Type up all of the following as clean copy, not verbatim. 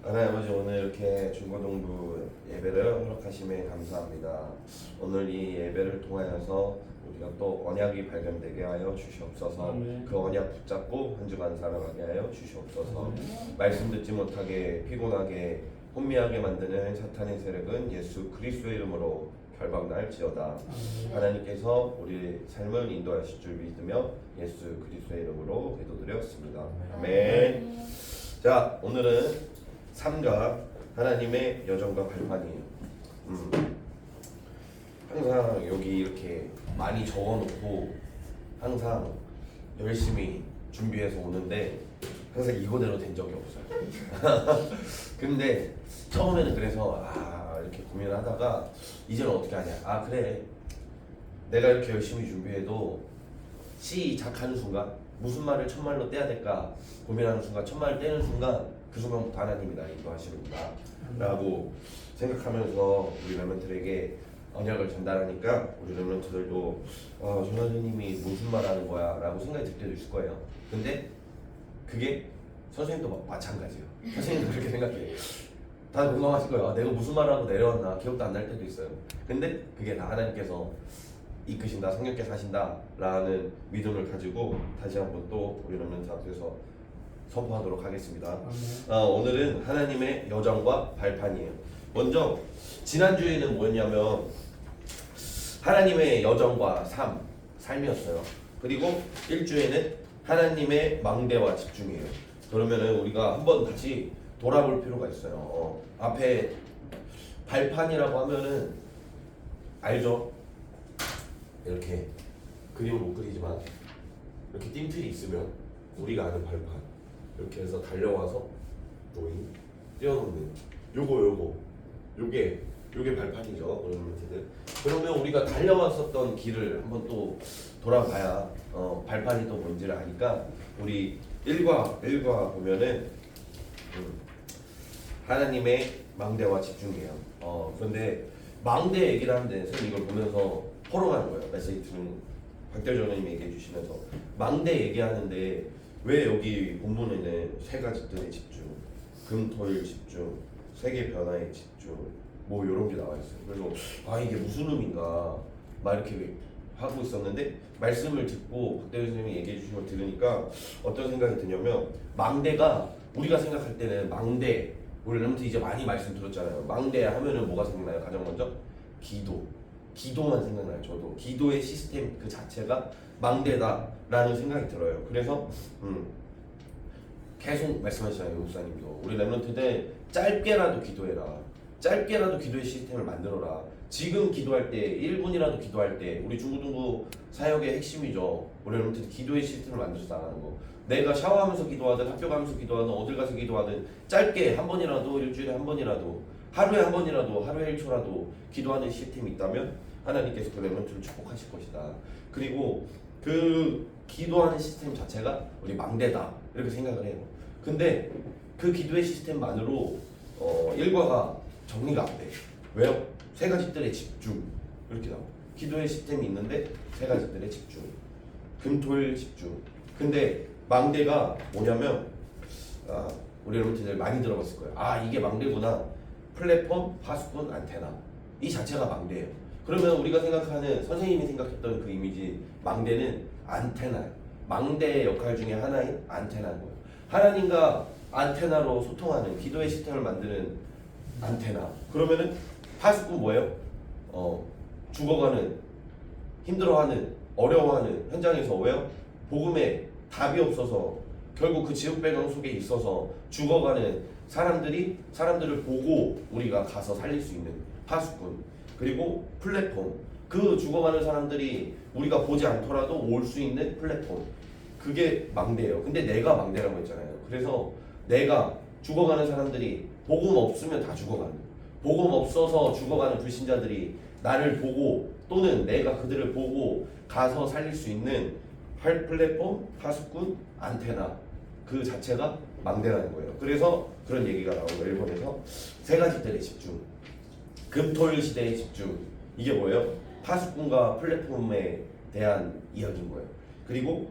하나님 아버지, 오늘 이렇게 중고등부 예배를 허락하심에 감사합니다. 오늘 이 예배를 통하여서 우리가 또 언약이 발견되게 하여 주시옵소서. 그 언약 붙잡고 한 주간 살아가게 하여 주시옵소서. 말씀 듣지 못하게 피곤하게 혼미하게 만드는 사탄의 세력은 예수 그리스도의 이름으로 결박날지어다. 하나님께서 우리 삶을 인도하실 줄 믿으며 예수 그리스도의 이름으로 기도드렸습니다. 아멘. 자, 오늘은 삶과 하나님의 여정과 발판이에요. 항상 여기 이렇게 많이 적어놓고 항상 열심히 준비해서 오는데 항상 이거대로 된 적이 없어요. 근데 처음에는 그래서 이렇게 고민을 하다가 이제는 어떻게 하냐. 그래, 내가 이렇게 열심히 준비해도 시작하는 순간 무슨 말을 첫 말로 떼야 될까 고민하는 순간, 첫 말을 떼는 순간 그 순간부터 하나님이 나를 인도하시는구나 라고 생각하면서 우리 렘넌트들에게 언약을 전달하니까 우리 렘넌트들도 전하님이 무슨 말 하는 거야 라고 생각이 들 때도 있을 거예요. 근데 그게 선생님도 마찬가지예요. 선생님도 그렇게 생각해요. 다 공감하실 거예요. 내가 무슨 말하고 내려왔나 기억도 안 날 때도 있어요. 근데 그게 다 하나님께서 이끄신다, 성령께 사신다 라는 믿음을 가지고 다시 한번 또 우리 렘넌트 앞에서 선포하도록 하겠습니다. 오늘은 하나님의 여정과 발판이에요. 먼저 지난주에는 뭐였냐면 하나님의 여정과 삶이었어요. 그리고 일주에는 하나님의 망대와 집중이에요. 그러면은 우리가 한번 다시 돌아볼 필요가 있어요. 앞에 발판이라고 하면은 알죠? 이렇게 그림을 못 그리지만 이렇게 띵틀이 있으면 우리가 아는 발판, 이렇게 해서 달려와서 노인 띄워놓는 요게 발판이죠. 그러면 우리가 달려왔었던 길을 한번 또 돌아봐야 발판이 또 뭔지를 아니까 우리 1과 보면은 하나님의 망대와 집중이에요. 그런데 망대 얘기를 하는데 선생님 이걸 보면서 포럼하는 거예요. 메시지 듣는 박대호 전원님이 얘기해 주시면서 망대 얘기하는데 왜 여기 본문에는 세 가지 뜻의 집중, 금, 토, 일 집중, 세계 변화의 집중, 뭐 이런 게 나와 있어요. 그래서 이게 무슨 의미인가 막 이렇게 하고 있었는데 말씀을 듣고 박대호 선생님이 얘기해 주신 걸 들으니까 어떤 생각이 드냐면 망대가 우리가 생각할 때는 망대, 우리 렘넌트 이제 많이 말씀 들었잖아요. 망대 하면은 뭐가 생각나요? 가장 먼저 기도만 생각나요. 저도 기도의 시스템 그 자체가 망대다라는 생각이 들어요. 그래서 계속 말씀하시잖아요, 목사님도. 우리 렘넌트들 짧게라도 기도해라. 짧게라도 기도의 시스템을 만들어라. 지금 기도할 때 1분이라도 기도할 때 우리 중고등부 사역의 핵심이죠. 우리 렘넌트들 기도의 시스템을 만들어서 나가는 거. 내가 샤워하면서 기도하든 학교 가면서 기도하든 어딜 가서 기도하든 짧게 한 번이라도, 일주일에 한 번이라도, 하루에 한 번이라도, 하루에 1초라도 기도하는 시스템이 있다면 하나님께서 그 렘넌트를 축복하실 것이다. 그리고 그 기도하는 시스템 자체가 우리 망대다 이렇게 생각을 해요. 근데 그 기도의 시스템만으로 일과가 정리가 안 돼. 왜요? 세 가지 뜰의 집중 이렇게 나와. 기도의 시스템이 있는데 세 가지 뜰의 집중, 금토일 집중. 근데 망대가 뭐냐면 우리 여러분들 많이 들어봤을 거예요. 이게 망대구나. 플랫폼, 파수꾼, 안테나 이 자체가 망대예요. 그러면 우리가 생각하는 선생님이 생각했던 그 이미지 망대는 안테나예요. 망대의 역할 중에 하나인 안테나인 거예요. 하나님과 안테나로 소통하는 기도의 시스템을 만드는 안테나. 그러면은 파수꾼 뭐예요? 죽어가는, 힘들어하는, 어려워하는 현장에서 왜요? 복음에 답이 없어서 결국 그 지옥 배경 속에 있어서 죽어가는 사람들을 보고 우리가 가서 살릴 수 있는 파수꾼. 그리고 플랫폼, 그 죽어가는 사람들이 우리가 보지 않더라도 올 수 있는 플랫폼, 그게 망대예요. 근데 내가 망대라고 했잖아요. 그래서 내가 죽어가는 사람들이 복음 없으면 다 죽어가는, 복음 없어서 죽어가는 불신자들이 나를 보고 또는 내가 그들을 보고 가서 살릴 수 있는 플랫폼, 파수꾼, 안테나 그 자체가 망대라는 거예요. 그래서 그런 얘기가 나오고 일본에서 세 가지 뜰에 집중, 금토일 시대의 집중. 이게 뭐예요? 파수꾼과 플랫폼에 대한 이야기인 거예요. 그리고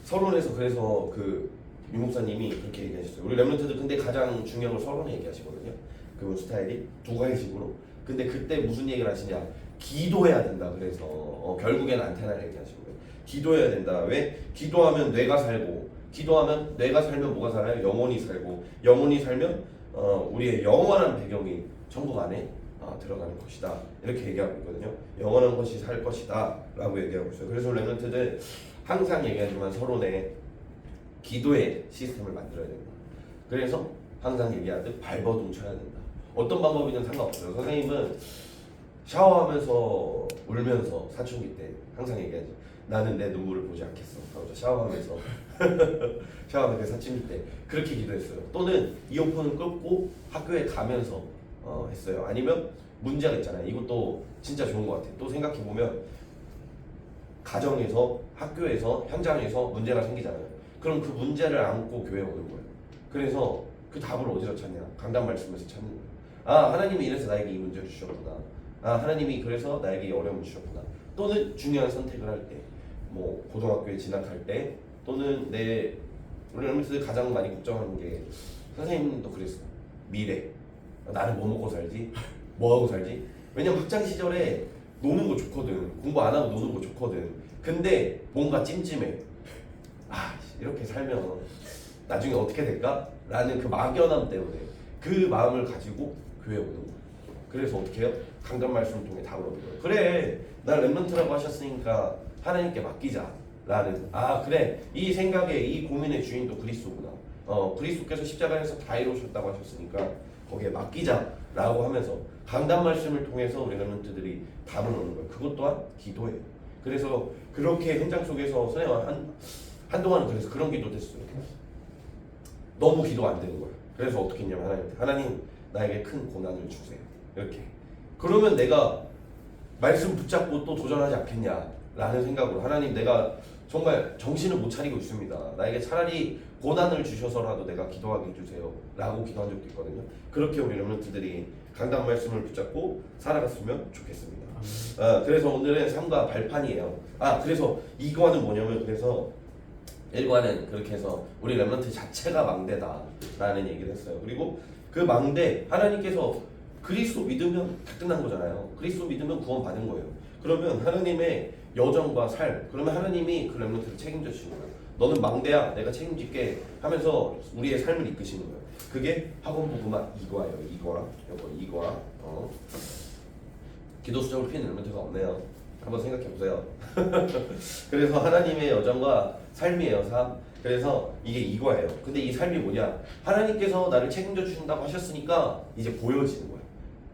서론에서 그래서 그 유 목사님이 그렇게 얘기하셨어요. 우리 랩런트들 근데 가장 중요한 걸 서론에 얘기하시거든요. 그 스타일이 두 가지식으로. 근데 그때 무슨 얘기를 하시냐? 기도해야 된다. 그래서 결국엔 안테나를 얘기하시는 거예요. 기도해야 된다. 왜? 기도하면 뇌가 살고, 기도하면 뇌가 살면 뭐가 살아요? 영혼이 살고, 영혼이 살면 우리의 영원한 배경이 천국 안에 들어가는 것이다. 이렇게 얘기하고 있거든요. 영원한 것이 살 것이다 라고 얘기하고 있어요. 그래서 랩런트들 항상 얘기하지만 서론에 기도의 시스템을 만들어야 된다. 그래서 항상 얘기하듯 발버둥 쳐야 된다. 어떤 방법이든 상관없어요. 선생님은 샤워하면서 울면서 사춘기 때 항상 얘기하지. 나는 내 눈물을 보지 않겠어. 샤워하면서 샤워하면서 사춘기 때 그렇게 기도했어요. 또는 이어폰을 끄고 학교에 가면서 했어요. 아니면 문제가 있잖아요. 이것도 진짜 좋은 것 같아요. 또 생각해 보면 가정에서, 학교에서, 현장에서 문제가 생기잖아요. 그럼 그 문제를 안고 교회에 오는 거예요. 그래서 그 답을 어디서 찾냐? 강단 말씀에서 찾는 거예요. 아, 하나님이 이래서 나에게 이 문제를 주셨구나. 아, 하나님이 그래서 나에게 이 어려움을 주셨구나. 또는 중요한 선택을 할 때, 뭐 고등학교에 진학할 때, 또는 우리 랩런트들 가장 많이 걱정하는 게, 선생님도 그랬어요. 미래. 나는 뭐 먹고 살지? 뭐 하고 살지? 왜냐면 학창 시절에 노는 거 좋거든. 공부 안 하고 노는 거 좋거든. 근데 뭔가 찜찜해. 아, 이렇게 살면 나중에 어떻게 될까? 라는 그 막연함 때문에 그 마음을 가지고 교회에 오는 거예요. 그래서 어떻게 해요? 강단 말씀을 통해 답을 얻는 거예요. 그래, 난 랩런트라고 하셨으니까 하나님께 맡기자 라는, 아 그래, 이 생각에 이 고민의 주인도 그리스도구나. 그리스도께서 십자가에서 다 이루셨다고 하셨으니까 거기에 맡기자 라고 하면서 강단 말씀을 통해서 우리 랩런트들이 답을 얻는 거예요. 그것 또한 기도예요. 그래서 그렇게 현장 속에서 선생님 한동안은 그래서 그런 기도 됐어요. 너무 기도가 안 되는 거예요. 그래서 어떻게 했냐면 하나님 나에게 큰 고난을 주세요. 이렇게. 그러면 내가 말씀 붙잡고 또 도전하지 않겠냐라는 생각으로, 하나님 내가 정말 정신을 못 차리고 있습니다. 나에게 차라리 고난을 주셔서라도 내가 기도하게 해주세요 라고 기도한 적도 있거든요. 그렇게 우리 랩런트들이 강단 말씀을 붙잡고 살아갔으면 좋겠습니다. 그래서 오늘은 삶과 발판이에요. 그래서 이거는 뭐냐면, 그래서 일과는 그렇게 해서 우리 랩런트 자체가 망대다라는 얘기를 했어요. 그리고 그 망대, 하나님께서 그리스도 믿으면 다 끝난 거잖아요. 그리스도 믿으면 구원 받은 거예요. 그러면 하나님의 여정과 삶, 그러면 하나님이 그 랩런트를 책임져 주시는 거예요. 너는 망대야, 내가 책임질게 하면서 우리의 삶을 이끄시는 거예요. 그게 학원부구마 이거예요. 이거와 기도 수적으로 피는 랩런트가 없네요. 한번 생각해 보세요. 그래서 하나님의 여정과 삶이에요. 삶. 그래서 이게 이거예요. 근데 이 삶이 뭐냐? 하나님께서 나를 책임져 주신다고 하셨으니까 이제 보여지는 거예요.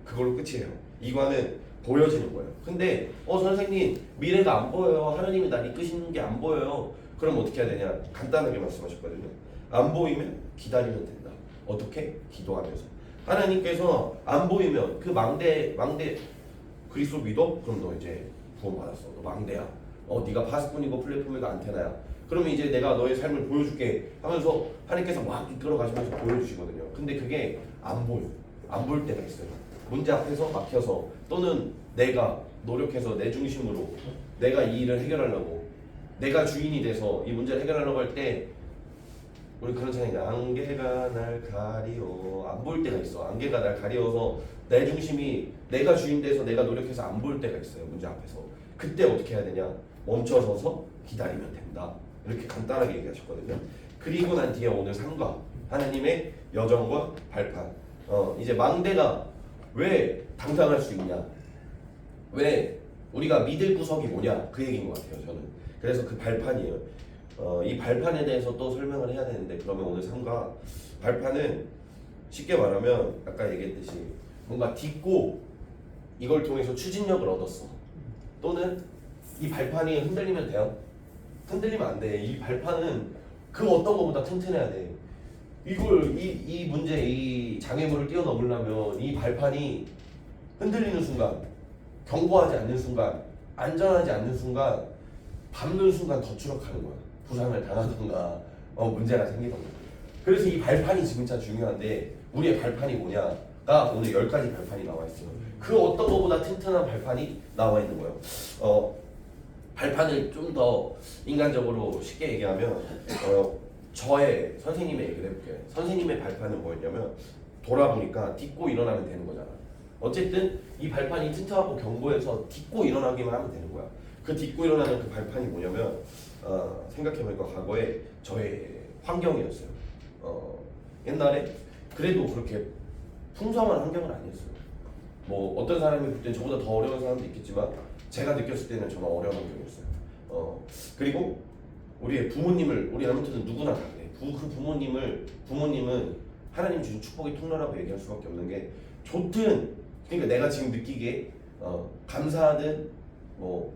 그걸로 끝이에요. 이거는 보여지는 거예요. 근데 선생님 미래가 안 보여요. 하나님이 날 이끄시는 게 안 보여요. 그럼 어떻게 해야 되냐? 간단하게 말씀하셨거든요. 안 보이면 기다리면 된다. 어떻게? 기도하면서. 하나님께서 안 보이면 그 망대 그리스도 믿어? 그럼 너 이제 구원 받았어. 너 망대야. 네가 파수꾼이고 플랫폼이고 안테나야. 그러면 이제 내가 너의 삶을 보여줄게 하면서 하나님께서 막 이끌어 가시면서 보여주시거든요. 근데 그게 안 보여. 안 볼 때가 있어요. 문제 앞에서 막혀서, 또는 내가 노력해서 내 중심으로 내가 이 일을 해결하려고, 내가 주인이 돼서 이 문제를 해결하려고 할 때 우리 그런 찬양이, 안개가 날 가리워. 안 볼 때가 있어. 안개가 날 가리워서 내 중심이, 내가 주인 돼서 내가 노력해서 안 볼 때가 있어요. 문제 앞에서. 그때 어떻게 해야 되냐? 멈춰서서 기다리면 된다. 이렇게 간단하게 얘기하셨거든요. 그리고 난 뒤에 오늘 삶과 하나님의 여정과 발판. 이제 망대가 왜 당당할 수 있냐? 왜 우리가 믿을 구석이 뭐냐? 그 얘기인 것 같아요. 저는. 그래서 그 발판이에요. 이 발판에 대해서 또 설명을 해야 되는데, 그러면 오늘 삶과 발판은 쉽게 말하면 아까 얘기했듯이 뭔가 딛고 이걸 통해서 추진력을 얻었어. 또는 이 발판이 흔들리면 돼요? 흔들리면 안 돼. 이 발판은 그 어떤 것보다 튼튼해야 돼. 이 문제, 이 장애물을 뛰어넘으려면 이 발판이 흔들리는 순간, 견고하지 않는 순간, 안전하지 않는 순간, 밟는 순간 더 추락하는 거야. 부상을 당하던가 문제가 생기던가. 그래서 이 발판이 진짜 중요한데, 우리의 발판이 뭐냐가 오늘 10가지 발판이 나와 있어요. 그 어떤 것보다 튼튼한 발판이 나와 있는 거예요. 발판을 좀 더 인간적으로 쉽게 얘기하면 저의 선생님의 얘기를 해볼게요. 선생님의 발판은 뭐였냐면 돌아보니까 딛고 일어나면 되는 거잖아. 어쨌든 이 발판이 튼튼하고 견고해서 딛고 일어나기만 하면 되는 거야. 그 딛고 일어나는 그 발판이 뭐냐면 생각해보니까 과거에 저의 환경이었어요. 옛날에 그래도 그렇게 풍성한 환경은 아니었어요. 뭐 어떤 사람이 볼 때는 저보다 더 어려운 사람도 있겠지만 제가 느꼈을 때는 정말 어려운 환경이었어요. 그리고 우리의 부모님을 우리 아무튼 누구나 다 그래. 그 부모님은 하나님 주신 축복의 통로라고 얘기할 수밖에 없는 게 좋든 그러니까 내가 지금 느끼기에 감사하든 뭐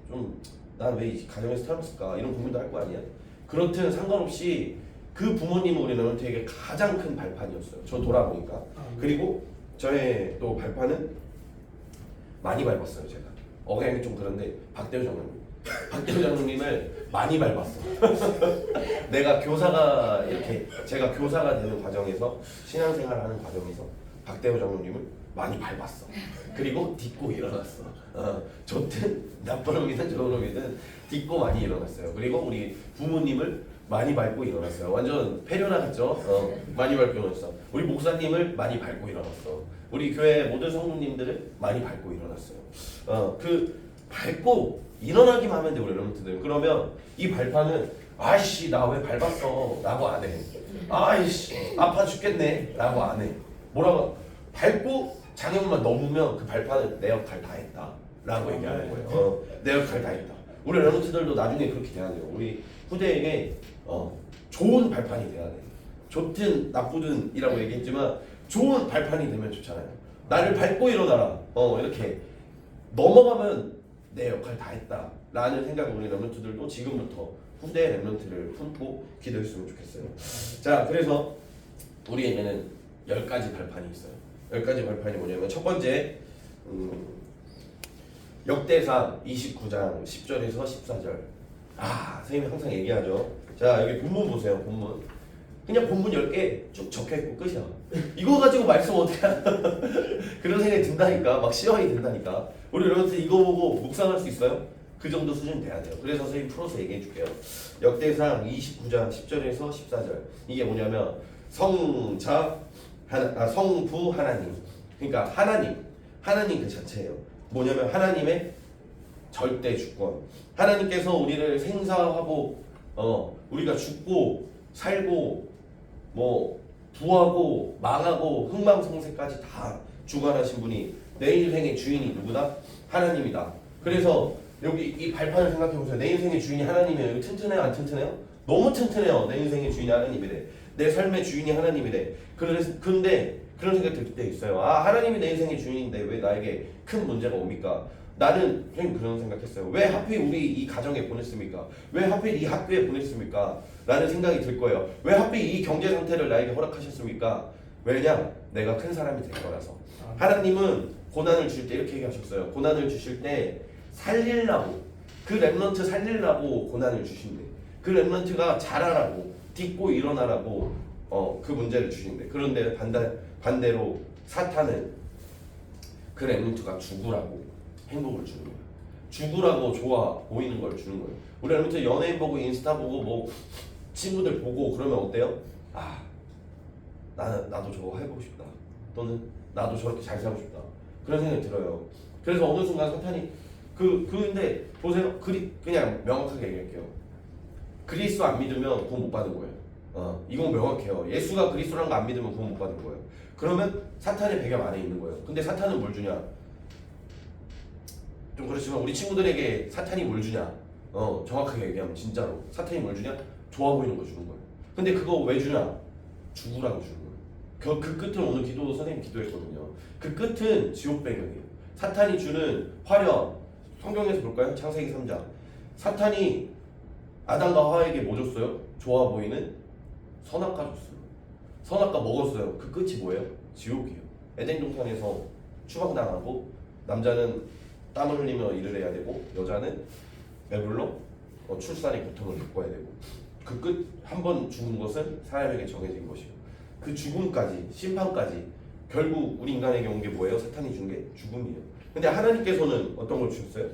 좀 난 왜 이 가정에서 태어났을까 이런 고민도 할 거 아니야. 그렇든 상관없이 그 부모님은 우리는 되게 가장 큰 발판이었어요. 저 돌아보니까. 그리고 저의 또 발판은 많이 밟았어요. 제가 억양이 좀 그런데 박대호 장로님을 많이 밟았어. 내가 제가 교사가 되는 과정에서 신앙생활을 하는 과정에서 박대호 장로님을 많이 밟았어. 그리고 딛고 일어났어. 좋든 나쁜 놈이든 좋은 놈이든 딛고 많이 일어났어요. 그리고 우리 부모님을 많이 밟고 일어났어요. 완전 페려나 같죠? 많이 밟고 일어났어. 우리 목사님을 많이 밟고 일어났어. 우리 교회 모든 성도님들을 많이 밟고 일어났어요. 그 밟고 일어나기만 하면 돼 우리 여러분들. 그러면 이 발판은 아이씨 나 왜 밟았어 라고 안 해. 아이씨 아파 죽겠네 라고 안 해. 뭐라고 밟고 장애물만 넘으면 그 발판은 내 역할 다 했다 라고 얘기하는 거예요. 내 역할 다 했다. 우리 여러분들도 나중에 그렇게 돼야 돼요. 우리 후대에게 좋은 발판이 돼야 돼. 좋든 나쁘든 이라고 얘기했지만 좋은 발판이 되면 좋잖아요. 나를 밟고 일어나라. 이렇게 넘어가면 내 역할 다 했다 라는 생각을 우리 렘넌트들도 지금부터 후대 렘넌트를 품고 기도했으면 좋겠어요. 자, 그래서 우리에게는 10가지 발판이 있어요. 10가지 발판이 뭐냐면 첫 번째 역대상 29장 10절에서 14절. 선생님이 항상 얘기하죠. 자, 여기 본문 보세요. 본문 그냥 본문 10개 쭉 적혀있고 끝이야. 이거 가지고 말씀 어떻게 하나 그런 생각이 든다니까. 막 시험이 든다니까. 우리 여러분들 이거 보고 묵상할 수 있어요? 그 정도 수준 돼야 돼요. 그래서 선생님 풀어서 얘기해 줄게요. 역대상 29장 10절에서 14절. 이게 뭐냐면 성부 하나님. 그러니까 하나님 그 자체예요. 뭐냐면 하나님의 절대 주권. 하나님께서 우리를 생사하고 우리가 죽고 살고 뭐 부하고 망하고 흥망성쇠까지 다 주관하신 분이 내 인생의 주인이 누구다? 하나님이다. 그래서 여기 이 발판을 생각해보세요. 내 인생의 주인이 하나님이에요. 이거 튼튼해요? 안 튼튼해요? 너무 튼튼해요. 내 인생의 주인이 하나님이래. 내 삶의 주인이 하나님이래. 근데 그런 생각 들 때 있어요. 하나님이 내 인생의 주인인데 왜 나에게 큰 문제가 옵니까? 나는 선생님 그런 생각했어요. 왜 하필 우리 이 가정에 보냈습니까? 왜 하필 이 학교에 보냈습니까? 라는 생각이 들 거예요. 왜 하필 이 경제 상태를 나에게 허락하셨습니까? 왜냐? 내가 큰 사람이 될 거라서. 하나님은 고난을 주실 때 이렇게 얘기하셨어요. 고난을 주실 때 살리려고, 그 렘넌트 살리려고 고난을 주신대. 그 렘넌트가 자라라고, 딛고 일어나라고 그 문제를 주신대. 그런데 반대로 사탄은 그 렘넌트가 죽으라고 행복을 주는 거예요. 죽으라고 좋아 보이는 걸 주는 거예요. 우리 렘넌트 연예인 보고 인스타 보고 뭐 친구들 보고 그러면 어때요? 나도 저거 해보고 싶다. 또는 나도 저렇게 잘 살고 싶다. 그런 생각이 들어요. 그래서 어느 순간 사탄이 근데 보세요. 그냥 명확하게 얘기할게요. 그리스도 안 믿으면 구원 못 받은 거예요. 이건 명확해요. 예수가 그리스도라는 거 안 믿으면 구원 못 받은 거예요. 그러면 사탄의 배경 안에 있는 거예요. 근데 사탄은 뭘 주냐? 좀 그렇지만 우리 친구들에게 사탄이 뭘 주냐? 정확하게 얘기하면 진짜로 사탄이 뭘 주냐? 좋아 보이는 거 주는 거예요. 근데 그거 왜 주냐? 죽으라고 주는 거예요. 그 끝은 오늘 기도 선생님 기도했거든요. 그 끝은 지옥 배경이에요. 사탄이 주는 화려. 성경에서 볼까요? 창세기 3장. 사탄이 아담과 하와에게 뭐 줬어요? 좋아 보이는 선악과 줬어요. 선악과 먹었어요. 그 끝이 뭐예요? 지옥이에요. 에덴 동산에서 추방당하고 남자는 땀을 흘리며 일을 해야 되고 여자는 배불러 출산의 고통을 겪어야 되고 그 끝 한 번 죽은 것은 사람에게 정해진 것이요. 그 죽음까지 심판까지 결국 우리 인간에게 온 게 뭐예요? 사탄이 준 게 죽음이에요. 근데 하나님께서는 어떤 걸 주셨어요?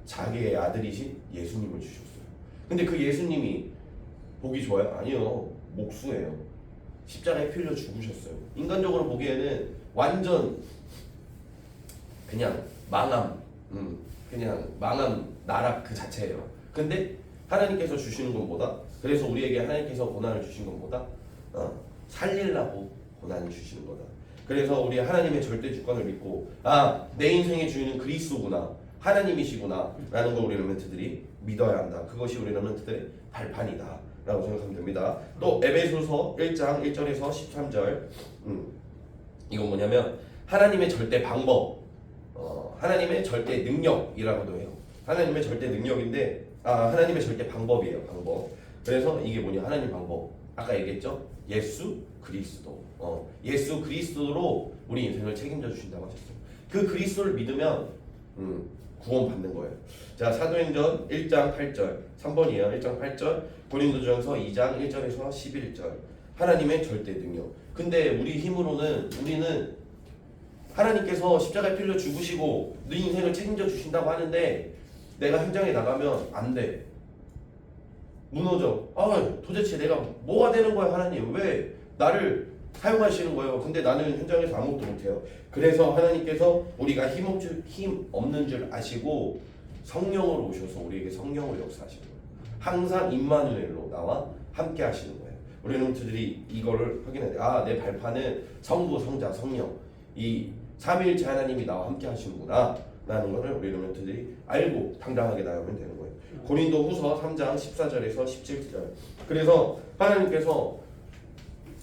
자기의 아들이신 예수님을 주셨어요. 근데 그 예수님이 보기 좋아요? 아니요. 목수예요. 십자가에 피 흘려 죽으셨어요. 인간적으로 보기에는 완전 그냥 망함, 그냥 망함 나락 그 자체예요. 근데 하나님께서 주시는 건 뭐다? 그래서 우리에게 하나님께서 고난을 주신 건 뭐다? 살리려고 고난을 주시는 거다. 그래서 우리 하나님의 절대 주권을 믿고 내 인생의 주인은 그리스도구나, 하나님이시구나 라는 걸 우리 렘넌트들이 믿어야 한다. 그것이 우리 렘넌트들의 발판이다 라고 생각하면 됩니다. 또 에베소서 1장 1절에서 13절 이건 뭐냐면 하나님의 절대 방법, 하나님의 절대 능력이라고도 해요. 하나님의 절대 능력인데 하나님의 절대 방법이에요. 방법. 그래서 이게 뭐냐? 하나님 방법. 아까 얘기했죠? 예수 그리스도. 예수 그리스도로 우리 인생을 책임져 주신다고 하셨어요. 그 그리스도를 믿으면 구원 받는 거예요. 자, 사도행전 1장 8절 3번이에요. 1장 8절 고린도전서 2장 1절에서 11절 하나님의 절대 능력. 근데 우리 힘으로는 우리는 하나님께서 십자가에 피 흘려 죽으시고 네 인생을 책임져 주신다고 하는데 내가 현장에 나가면 안 돼. 무너져. 도대체 내가 뭐가 되는 거야 하나님? 왜 나를 사용하시는 거예요? 근데 나는 현장에서 아무것도 못해요. 그래서 하나님께서 우리가 힘 없는 줄 아시고 성령으로 오셔서 우리에게 성령을 역사하시는 거예요. 항상 임마누엘로 나와 함께 하시는 거예요. 우리 렘넌트들이 이거를 확인해야 돼. 내 발판은 성부, 성자, 성령 이 삼위일체 하나님이 나와 함께 하시는구나 라는 것을 우리 렘넌트들이 알고 당당하게 나가면 되는 거예요. 고린도후서 3장 14절에서 17절. 그래서 하나님께서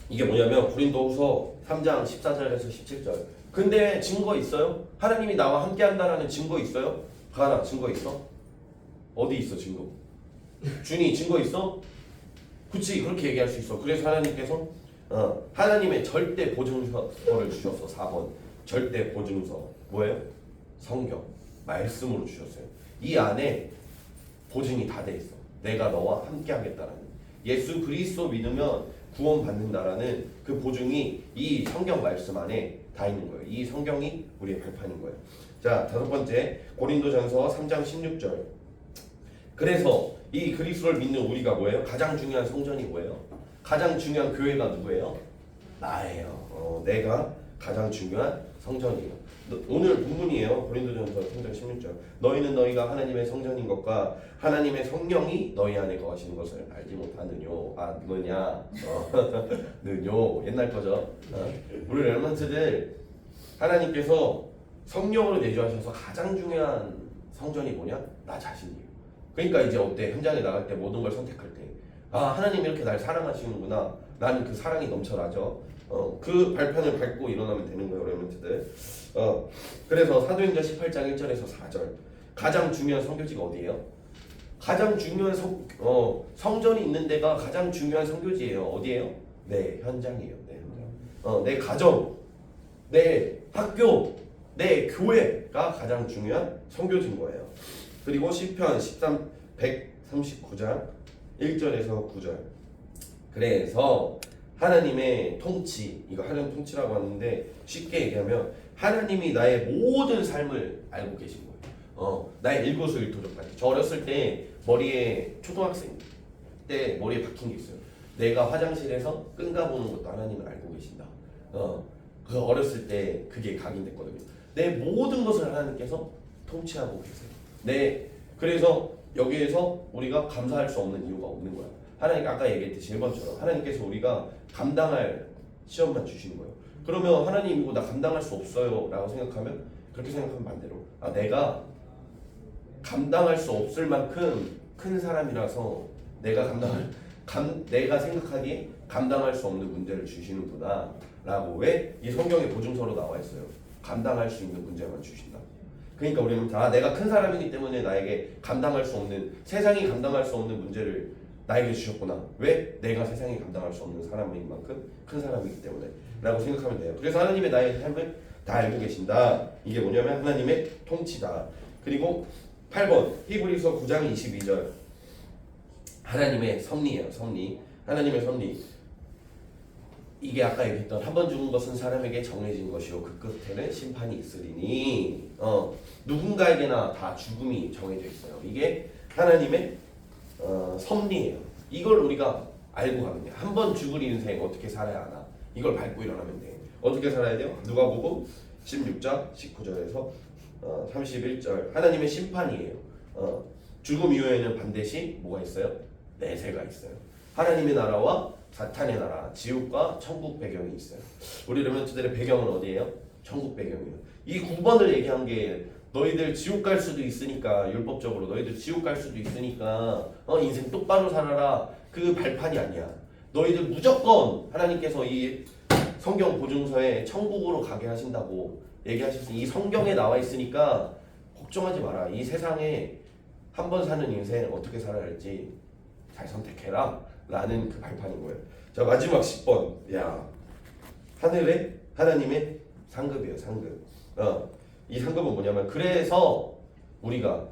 이게 뭐냐면 고린도후서 3장 14절에서 17절. 근데 증거 있어요? 하나님이 나와 함께 한다라는 증거 있어요? 가나 증거 있어? 어디 있어 증거? 준이 증거 있어? 그치, 그렇게 얘기할 수 있어. 그래서 하나님께서 하나님의 절대 보증서를 주셔서 4번 절대 보증서 뭐예요? 성경 말씀으로 주셨어요. 이 안에 보증이 다 돼 있어. 내가 너와 함께 하겠다라는, 예수 그리스도 믿으면 구원 받는다라는 그 보증이 이 성경 말씀 안에 다 있는 거예요. 이 성경이 우리의 발판인 거예요. 자, 다섯 번째 고린도전서 3장 16절. 그래서 이 그리스도를 믿는 우리가 뭐예요? 가장 중요한 성전이 뭐예요? 가장 중요한 교회가 누구예요? 나예요. 내가 가장 중요한 성전이에요. 오늘 본문이에요. 고린도전서 3장 16절. 너희는 너희가 하나님의 성전인 것과 하나님의 성령이 너희 안에 거하시는 것을 알지 못하느뇨. 느냐? 느뇨. 옛날 거죠. 우리 렘넌트들 하나님께서 성령으로 내주하셔서 가장 중요한 성전이 뭐냐? 나 자신이에요. 그러니까 이제 어때? 현장에 나갈 때 모든 걸 선택할 때 하나님이 이렇게 날 사랑하시는구나. 나는 그 사랑이 넘쳐나죠. 그 발판을 밟고 일어나면 되는 거예요, 렘넌트들. 그래서 사도행전 18장 1절에서 4절 가장 중요한 선교지가 어디예요? 가장 중요한 성전이 있는 데가 가장 중요한 선교지예요. 어디예요? 내 현장이에요. 내 현장. 내 가정, 내 학교, 내 교회가 가장 중요한 선교지인 거예요. 그리고 시편 139장 1절에서 9절. 그래서 하나님의 통치, 이거 하나님 통치라고 하는데 쉽게 얘기하면 하나님이 나의 모든 삶을 알고 계신 거예요. 나의 일거수일투족까지. 저 어렸을 때 머리에 초등학생 때 머리에 박힌 게 있어요. 내가 화장실에서 끈가 보는 것도 하나님은 알고 계신다. 그 어렸을 때 그게 각인됐거든요. 내 모든 것을 하나님께서 통치하고 계세요. 그래서 여기에서 우리가 감사할 수 없는 이유가 없는 거야. 하나님 아까 얘기했듯이 1번처럼 하나님께서 우리가 감당할 시험만 주시는 거예요. 그러면 하나님 이거 나 감당할 수 없어요 라고 생각하면, 그렇게 생각하면 반대로 내가 감당할 수 없을 만큼 큰 사람이라서 내가 생각하기에 감당할 수 없는 문제를 주시는구나 라고 왜 이 성경의 보증서로 나와 있어요. 감당할 수 있는 문제만 주신다. 그러니까 우리는 내가 큰 사람이기 때문에 나에게 감당할 수 없는, 세상이 감당할 수 없는 문제를 나에게 주셨구나. 왜? 내가 세상이 감당할 수 없는 사람인 만큼 큰 사람이기 때문에 라고 생각하면 돼요. 그래서 하나님의 나의 삶을 다 알고 계신다. 이게 뭐냐면 하나님의 통치다. 그리고 8번 히브리서 9장 22절 하나님의 섭리예요. 섭리. 하나님의 섭리. 이게 아까 얘기했던 한 번 죽은 것은 사람에게 정해진 것이요 그 끝에는 심판이 있으리니, 누군가에게나 다 죽음이 정해져 있어요. 이게 하나님의 섭리예요. 이걸 우리가 알고 가면요. 한 번 죽을 인생 어떻게 살아야 하나 이걸 밟고 일어나면 돼. 어떻게 살아야 돼요? 누가복음 16장 19절에서 31절 하나님의 심판이에요. 죽음 이후에는 반드시 뭐가 있어요? 내세가 있어요. 하나님의 나라와 사탄의 나라, 지옥과 천국 배경이 있어요. 우리 르멘트들의 배경은 어디예요? 천국 배경이에요. 이 9번을 얘기한 게 너희들 지옥 갈 수도 있으니까 율법적으로 너희들 지옥 갈 수도 있으니까 인생 똑바로 살아라 그 발판이 아니야. 너희들 무조건 하나님께서 이 성경 보증서에 천국으로 가게 하신다고 얘기하셨으니 이 성경에 나와 있으니까 걱정하지 마라. 이 세상에 한 번 사는 인생 어떻게 살아야 할지 잘 선택해라 라는 그 발판인 거예요. 자 마지막 10번 야 하늘에 하나님의 상급이에요. 상급. 이 상급은 뭐냐면 그래서 우리가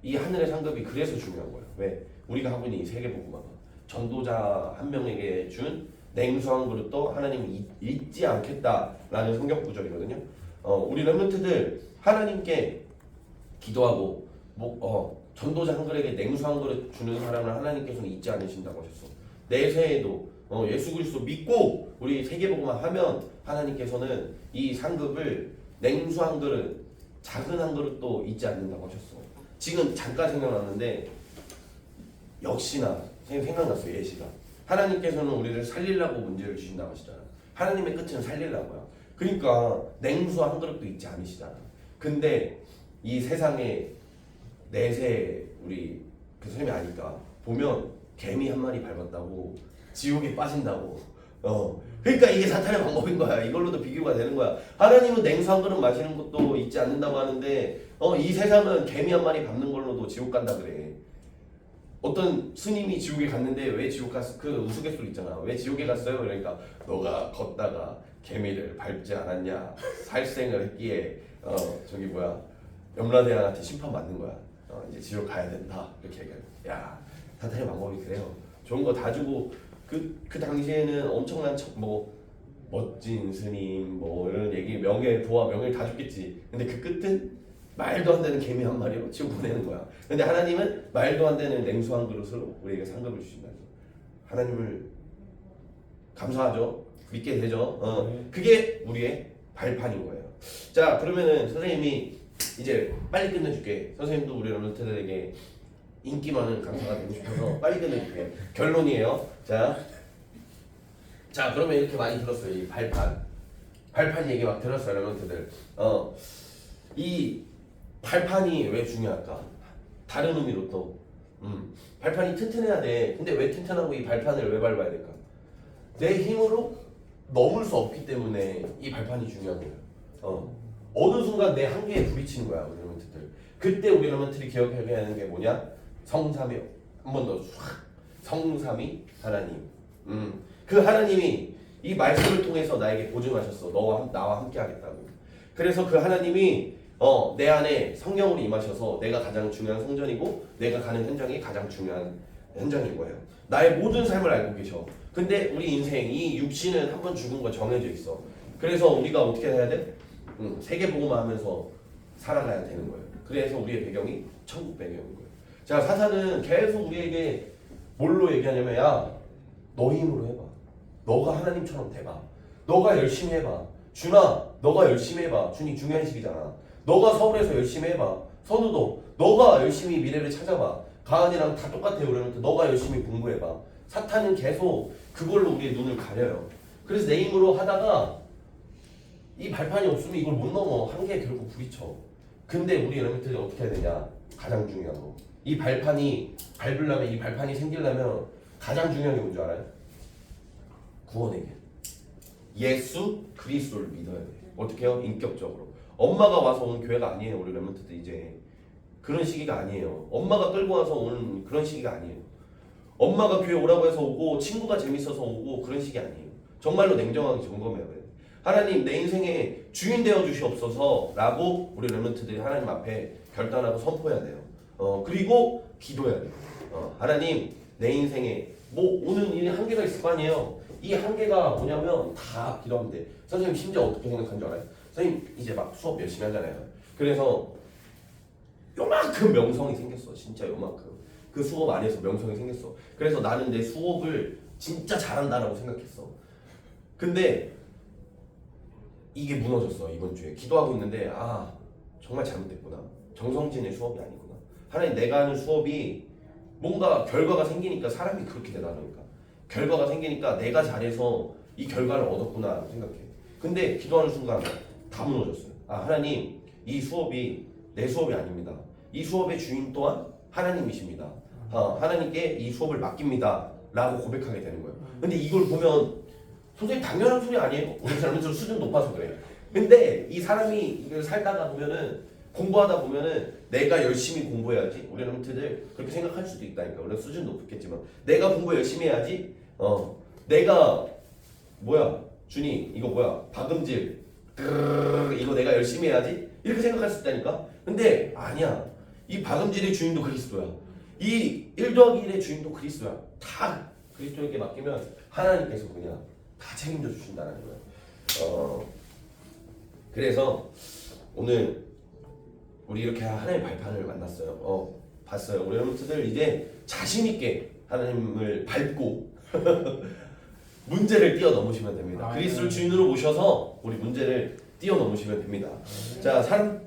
이 하늘의 상급이 그래서 중요한 거예요. 왜? 우리가 하고 있는 이 세계복음화 전도자 한 명에게 준 냉수한 그릇도 하나님이 잊지 않겠다라는 성경 구절이거든요. 우리 렘넌트들 하나님께 기도하고 전도자 한 그릇에게 냉수 한 그릇 주는 사람을 하나님께서는 잊지 않으신다고 하셨어. 내세에도 예수 그리스도 믿고 우리 세계복음화 하면 하나님께서는 이 상급을 냉수 한 그릇, 작은 한 그릇도 잊지 않는다고 하셨어. 지금 잠깐 생각났는데 역시나 생각났어요. 예시가 하나님께서는 우리를 살리려고 문제를 주신다고 하시잖아. 하나님의 끝은 살리려고요. 그러니까 냉수 한 그릇도 잊지 않으시잖아. 근데 이 세상에 내세 우리 그 선생님이 아니까 보면 개미 한 마리 밟았다고 지옥에 빠진다고. 그러니까 이게 사탄의 방법인 거야. 이걸로도 비교가 되는 거야. 하나님은 냉수 한 그릇 마시는 것도 잊지 않는다고 하는데 이 세상은 개미 한 마리 밟는 걸로도 지옥 간다 그래. 어떤 스님이 지옥에 갔는데 왜 지옥 갔어? 그 우스갯소리 있잖아. 왜 지옥에 갔어요? 그러니까 너가 걷다가 개미를 밟지 않았냐? 살생을 했기에 저기 뭐야 염라대왕한테 심판 받는 거야. 이제 지옥 가야 된다. 이렇게 얘기해. 야 사탄의 방법이 그래요. 좋은 거 다 주고 그 당시에는 엄청난 멋진 스님 이런 얘기 명예 도화 명예 다 줬겠지. 근데 그 끝은 말도 안 되는 개미 한 마리로 지옥 보내는 거야. 근데 하나님은 말도 안 되는 냉수 한 그릇으로 우리에게 상급을 주신다. 하나님을 감사하죠. 믿게 되죠. 그게 우리의 발판인 거예요. 자 그러면은 선생님이 이제 빨리 끝내줄게. 선생님도 우리 런너들에게 인기 많은 강사가 되고 싶어서 빨리 끝내줄게. 결론이에요. 자 그러면 이렇게 많이 들었어요. 이 발판 얘기 막 들었어요. 런너들. 이 발판이 왜 중요할까? 다른 의미로 또 발판이 튼튼해야 돼. 근데 왜 튼튼하고 이 발판을 왜 밟아야 될까? 내 힘으로 넘을 수 없기 때문에 이 발판이 중요한 거예요. 어느 순간 내 한계에 부딪히는 거야. 우리 런트들. 그때 우리 런트들이 기억해야 하는 게 뭐냐? 성삼위. 한 번 더 성삼위 하나님. 그 하나님이 이 말씀을 통해서 나에게 보증하셨어. 나와 함께 하겠다고. 그래서 그 하나님이 내 안에 성령으로 임하셔서 내가 가장 중요한 성전이고 내가 가는 현장이 가장 중요한 현장인 거예요. 나의 모든 삶을 알고 계셔. 근데 우리 인생 이 육신은 한 번 죽은 거 정해져 있어. 그래서 우리가 어떻게 해야 돼? 세계복음화 하면서 살아가야 되는 거예요. 그래서 우리의 배경이 천국 배경인 거예요. 자 사탄은 계속 우리에게 뭘로 얘기하냐면 야 너 힘으로 해봐. 너가 하나님처럼 돼봐. 너가 열심히 해봐. 준아 너가 열심히 해봐. 준이 중요한 시기잖아. 너가 서울에서 열심히 해봐. 선우도 너가 열심히 미래를 찾아봐. 가은이랑 다 똑같아요. 그러면 너가 열심히 공부해봐. 사탄은 계속 그걸로 우리의 눈을 가려요. 그래서 내 힘으로 하다가 이 발판이 없으면 이걸 못 넘어. 한계에 결국 부딪혀. 근데 우리 여러분들이 어떻게 해야 되냐? 가장 중요한 거. 이 발판이 밟으려면 이 발판이 생기려면 가장 중요한 게 뭔지 알아요? 구원의 길. 예수 그리스도를 믿어야 돼. 어떻게 해요? 인격적으로. 엄마가 와서 온 교회가 아니에요. 우리 렘넌트들 이제 그런 시기가 아니에요. 엄마가 끌고 와서 오는 그런 시기가 아니에요. 엄마가 교회 오라고 해서 오고 친구가 재밌어서 오고 그런 시기 아니에요. 정말로 냉정하게 점검해야 돼요. 하나님 내 인생의 주인 되어 주시옵소서 라고 우리 렘넌트들이 하나님 앞에 결단하고 선포해야 돼요. 그리고 기도해야 돼요. 하나님 내 인생에 오는 일이 한계가 있을 거 아니에요. 이 한계가 뭐냐면 다 기도하면 돼. 선생님 심지어 어떻게 생각한 줄 알아요? 선생님 이제 막 수업 열심히 하잖아요. 그래서 요만큼 명성이 생겼어. 진짜 요만큼. 그 수업 안에서 명성이 생겼어. 그래서 나는 내 수업을 진짜 잘한다라고 생각했어. 근데 이게 무너졌어. 이번 주에 기도하고 있는데 아 정말 잘못됐구나. 정성진의 수업이 아니구나. 하나님 내가 하는 수업이 뭔가 결과가 생기니까 사람이 그렇게 되다니까. 결과가 생기니까 내가 잘해서 이 결과를 얻었구나 생각해. 근데 기도하는 순간 다 무너졌어요. 아 하나님 이 수업이 내 수업이 아닙니다. 이 수업의 주인 또한 하나님이십니다. 하나님께 이 수업을 맡깁니다 라고 고백하게 되는 거예요. 근데 이걸 보면 선생님 당연한 소리 아니에요? 우리 사람들 수준 높아서 그래. 근데 이 사람이 이걸 살다가 보면은 공부하다 보면은 내가 열심히 공부해야지. 우리 람트들 그렇게 생각할 수도 있다니까. 우리는 수준 높겠지만 내가 공부 열심히 해야지. 내가 뭐야 준이 이거 뭐야 박음질 이거 내가 열심히 해야지 이렇게 생각할 수 있다니까. 근데 아니야. 이 박음질의 주인도 그리스도야. 이 1 더하기 1의 주인도 그리스도야. 다 그리스도에게 맡기면 하나님께서 그냥 다 책임져 주신다는 거야. 그래서 오늘 우리 이렇게 하나님의 발판을 만났어요. 봤어요. 우리 여러분들 이제 자신 있게 하나님을 밟고 문제를 뛰어넘으시면 됩니다. 그리스도를 주인으로 모셔서 우리 문제를 뛰어넘으시면 됩니다. 자,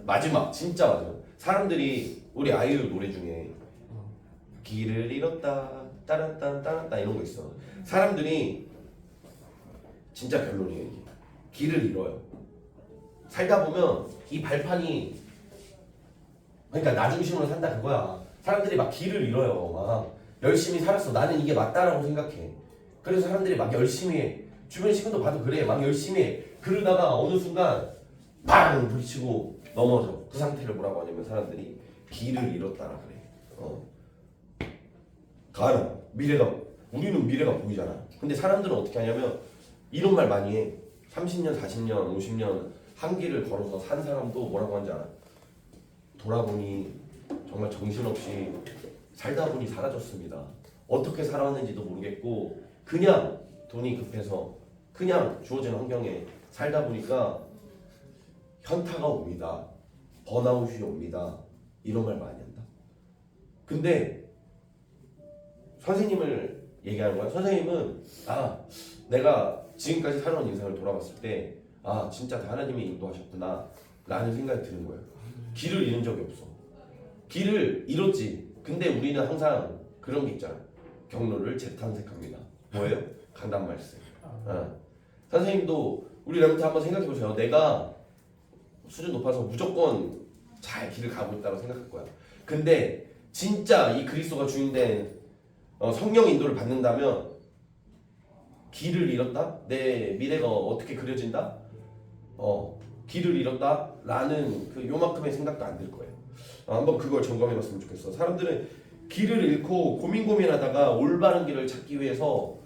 마지막 진짜 마지막. 사람들이 우리 아이유 노래 중에 길을 잃었다 따란딴 따란딴 이런 거 있어. 사람들이 진짜 결론이에요. 이게. 길을 잃어요. 살다 보면 이 발판이 그러니까 나 중심으로 산다 그거야. 사람들이 막 길을 잃어요. 막 열심히 살았어. 나는 이게 맞다라고 생각해. 그래서 사람들이 막 열심히 해. 주변 친구도 봐도 그래. 막 열심히 해. 그러다가 어느 순간 팡 부딪히고 넘어져. 그 상태를 뭐라고 하냐면 사람들이 길을 잃었다라 그래. 가라. 우리는 미래가 보이잖아. 근데 사람들은 어떻게 하냐면 이런 말 많이 해. 30년, 40년, 50년 한 길을 걸어서 산 사람도 뭐라고 하는지 알아? 돌아보니 정말 정신없이 살다 보니 사라졌습니다. 어떻게 살아왔는지도 모르겠고 그냥 돈이 급해서 그냥 주어진 환경에 살다 보니까 현타가 옵니다. 번아웃이 옵니다. 이런 말 많이 한다. 근데 선생님을 얘기하는 거야. 선생님은 내가 지금까지 살아온 인생을 돌아봤을 때 진짜 다 하나님이 인도하셨구나 라는 생각이 드는 거예요. 길을 잃은 적이 없어. 길을 잃었지. 근데 우리는 항상 그런 게 있잖아. 경로를 재탐색합니다. 뭐예요? 강단 말씀. 선생님도 우리 람트 한번 생각해 보세요. 내가 수준 높아서 무조건 잘 길을 가고 있다고 생각할 거야. 근데 진짜 이 그리스도가 주인된 성령 인도를 받는다면 길을 잃었다? 내 미래가 어떻게 그려진다? 길을 잃었다? 라는 그 요만큼의 생각도 안 들 거예요. 한번 그걸 점검해 봤으면 좋겠어. 사람들은 길을 잃고 고민하다가 올바른 길을 찾기 위해서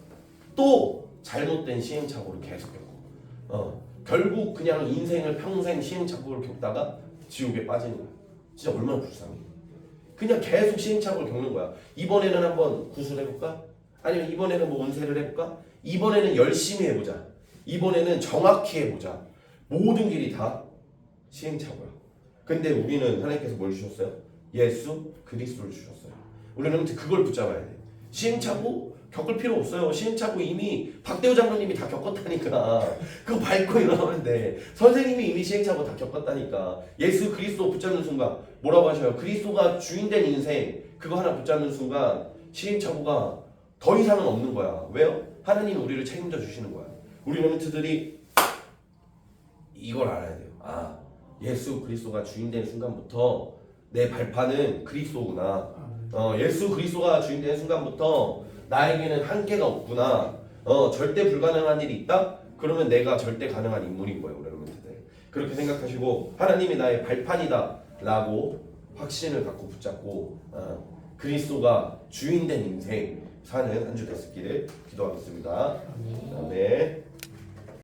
또 잘못된 시행착오를 계속 겪고 결국 그냥 인생을 평생 시행착오를 겪다가 지옥에 빠지는 거야. 진짜 얼마나 불쌍해. 그냥 계속 시행착오를 겪는 거야. 이번에는 한번 구슬 해볼까? 아니면 이번에는 뭐 운세를 해볼까? 이번에는 열심히 해보자. 이번에는 정확히 해보자. 모든 길이 다 시행착오야. 근데 우리는 하나님께서 뭘 주셨어요? 예수 그리스도를 주셨어요. 우리는 그걸 붙잡아야 돼. 시행착오 겪을 필요 없어요. 시행착오 이미 박대호 장로님이 다 겪었다니까. 그거 밟고 일어나면 돼. 선생님이 이미 시행착오 다 겪었다니까. 예수 그리스도 붙잡는 순간 뭐라고 하셔요? 그리스도가 주인된 인생 그거 하나 붙잡는 순간 시행착오가 더 이상은 없는 거야. 왜요? 하나님이 우리를 책임져 주시는 거야. 우리 멘트들이 이걸 알아야 돼요. 예수 그리스도가 주인된 순간부터 내 발판은 그리스도구나. 예수 그리스도가 주인된 순간부터 나에게는 한계가 없구나. 절대 불가능한 일이 있다? 그러면 내가 절대 가능한 인물인 거예요. 우리 여러분들. 그렇게 생각하시고 하나님이 나의 발판이다 라고 확신을 갖고 붙잡고 그리스도가 주인된 인생 사는 한 주 됐기를 기도하겠습니다. 아멘.